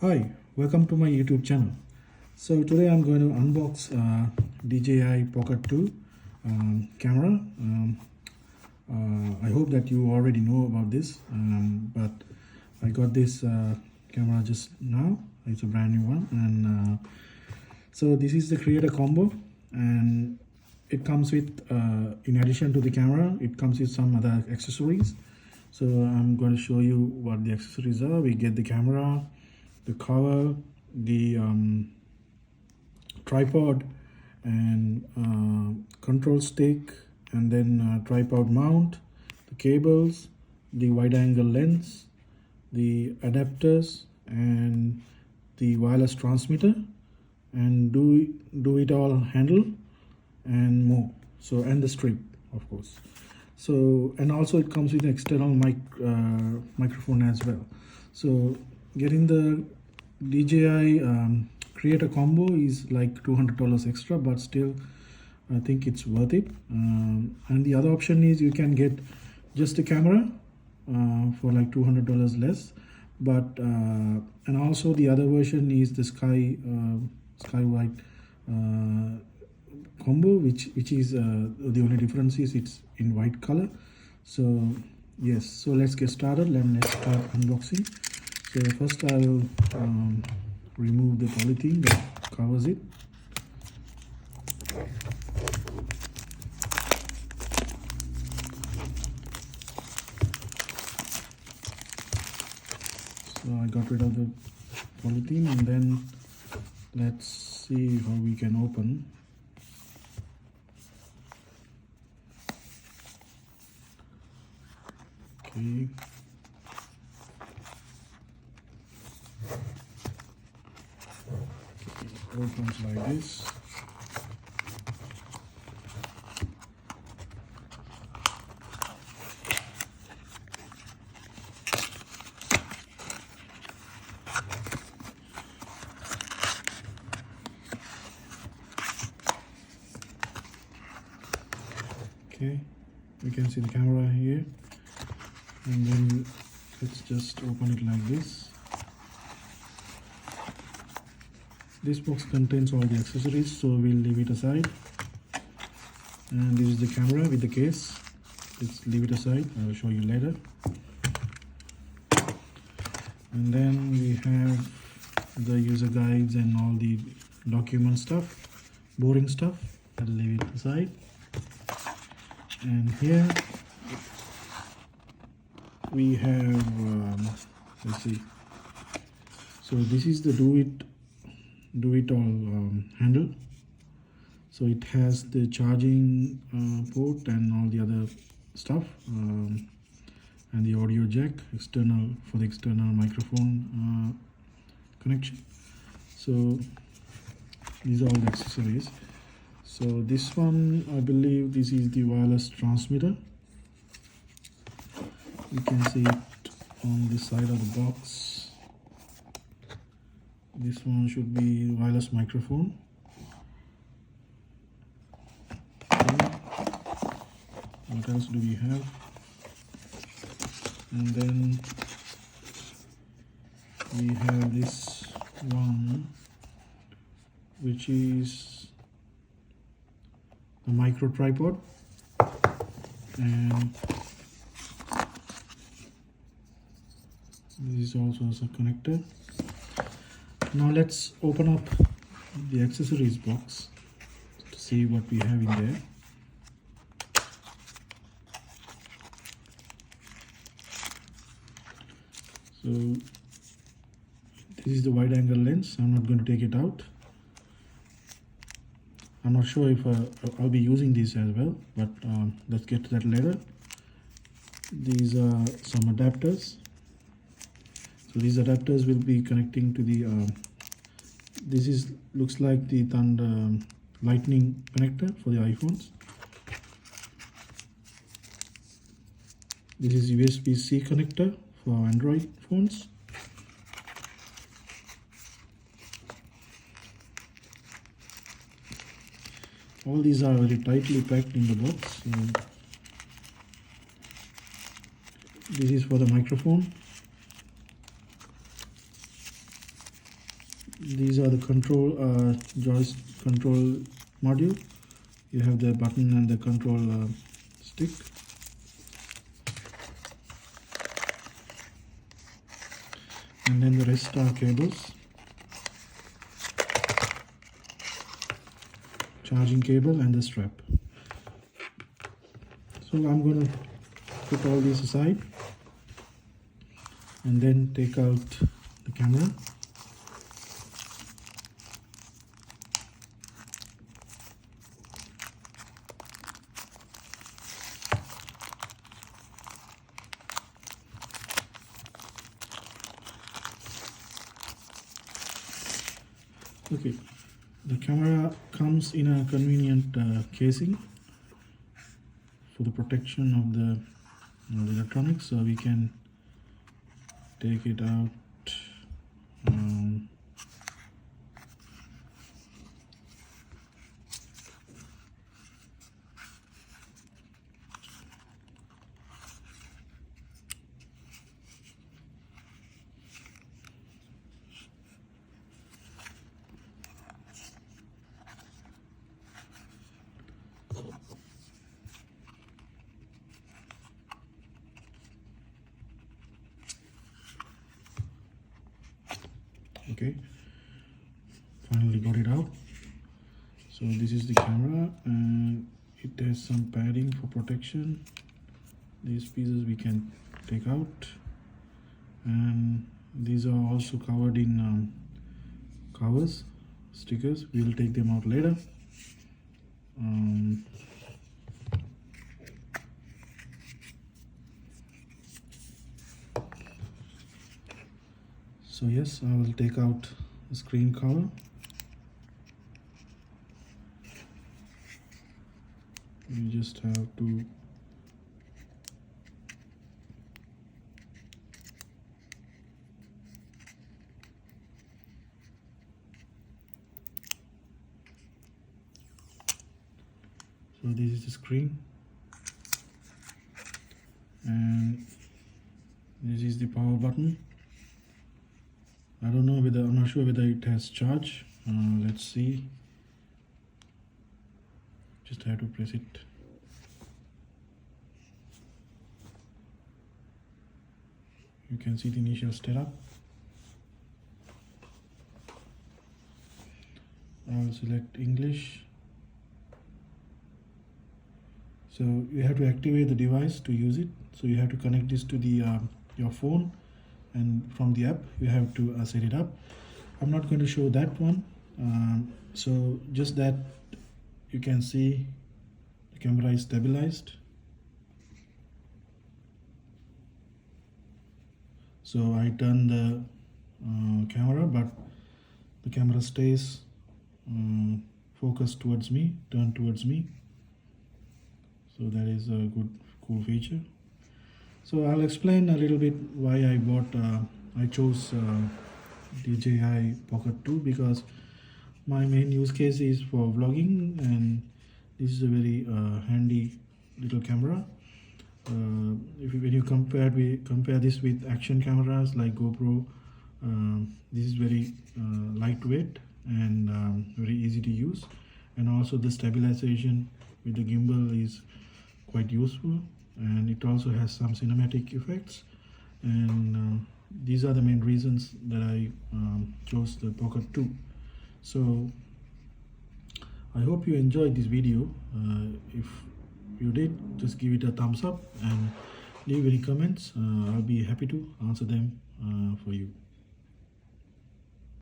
Hi, welcome to my YouTube channel. So today I'm going to unbox DJI Pocket 2 camera. I hope that you already know about this, but I got this camera just now. It's a brand new one, and so this is the creator combo, and it comes with, in addition to the camera, it comes with some other accessories. So I'm going to show you what the accessories are. We get the camera, the cover, the tripod, and control stick, and then tripod mount, the cables, the wide angle lens, the adapters, and the wireless transmitter, and do it all handle and more. So, and the strip, of course. So, and also it comes with an external microphone as well. So getting the DJI creator combo is like $200 extra, but still I think it's worth it. And the other option is you can get just a camera for like $200 less, but and also the other version is the sky white combo, which is the only difference is it's in white color. So yes, so let's get started and let's start unboxing. So first I'll remove the polythene that covers it. So I got rid of the polythene, and then let's see how we can open. Okay. It opens like this. Okay, you can see the camera here, and then let's just open it like this. This box contains all the accessories, so we'll leave it aside. And this is the camera with the case. Let's leave it aside, I will show you later. And then we have the user guides and all the document stuff, boring stuff. I'll leave it aside. And here we have, let's see. So this is the do it all handle. So it has the charging port and all the other stuff, and the audio jack external for the external microphone connection. So these are all the accessories. So this one, I believe this is the wireless transmitter. You can see it on this side of the box. This one should be wireless microphone. Okay. What else do we have? And then we have this one, which is the micro tripod, and this is also a connector. Now let's open up the accessories box to see what we have in there. So this is the wide angle lens. I'm not going to take it out. I'm not sure if I'll be using these as well, but let's get to that later. These are some adapters. So these adapters will be connecting to the this looks like the Thunder lightning connector for the iPhones. This is USB-C connector for Android phones. All these are very tightly packed in the box. So this is for the microphone. these are the control joystick control module. You have the button and the control stick. And then the rest are cables, charging cable and the strap. So I'm going to put all these aside and then take out the camera. Okay, the camera comes in a convenient casing for the protection of the electronics, so we can take it out. Okay, finally got it out. So this is the camera, and it has some padding for protection. These pieces we can take out, and these are also covered in covers, stickers. We'll take them out later. So yes, I will take out the screen cover. You just have to so this is the screen, and this is the power button. I don't know whether, I'm not sure whether it has charge. Let's see. Just have to press it. You can see the initial setup. I'll select English. So you have to activate the device to use it. So you have to connect this to the your phone, and from the app you have to set it up. I'm not going to show that one. So just that you can see the camera is stabilized. So I turn the camera, but the camera stays focused towards me, turned towards me. So that is a cool feature. So I'll explain a little bit why I chose DJI Pocket 2, because my main use case is for vlogging, and this is a very handy little camera. When you compare this with action cameras like GoPro, this is very lightweight and very easy to use, and also the stabilization with the gimbal is quite useful, and it also has some cinematic effects, and these are the main reasons that I chose the Pocket 2. So I hope you enjoyed this video. If you did, just give it a thumbs up and leave any comments. I'll be happy to answer them for you.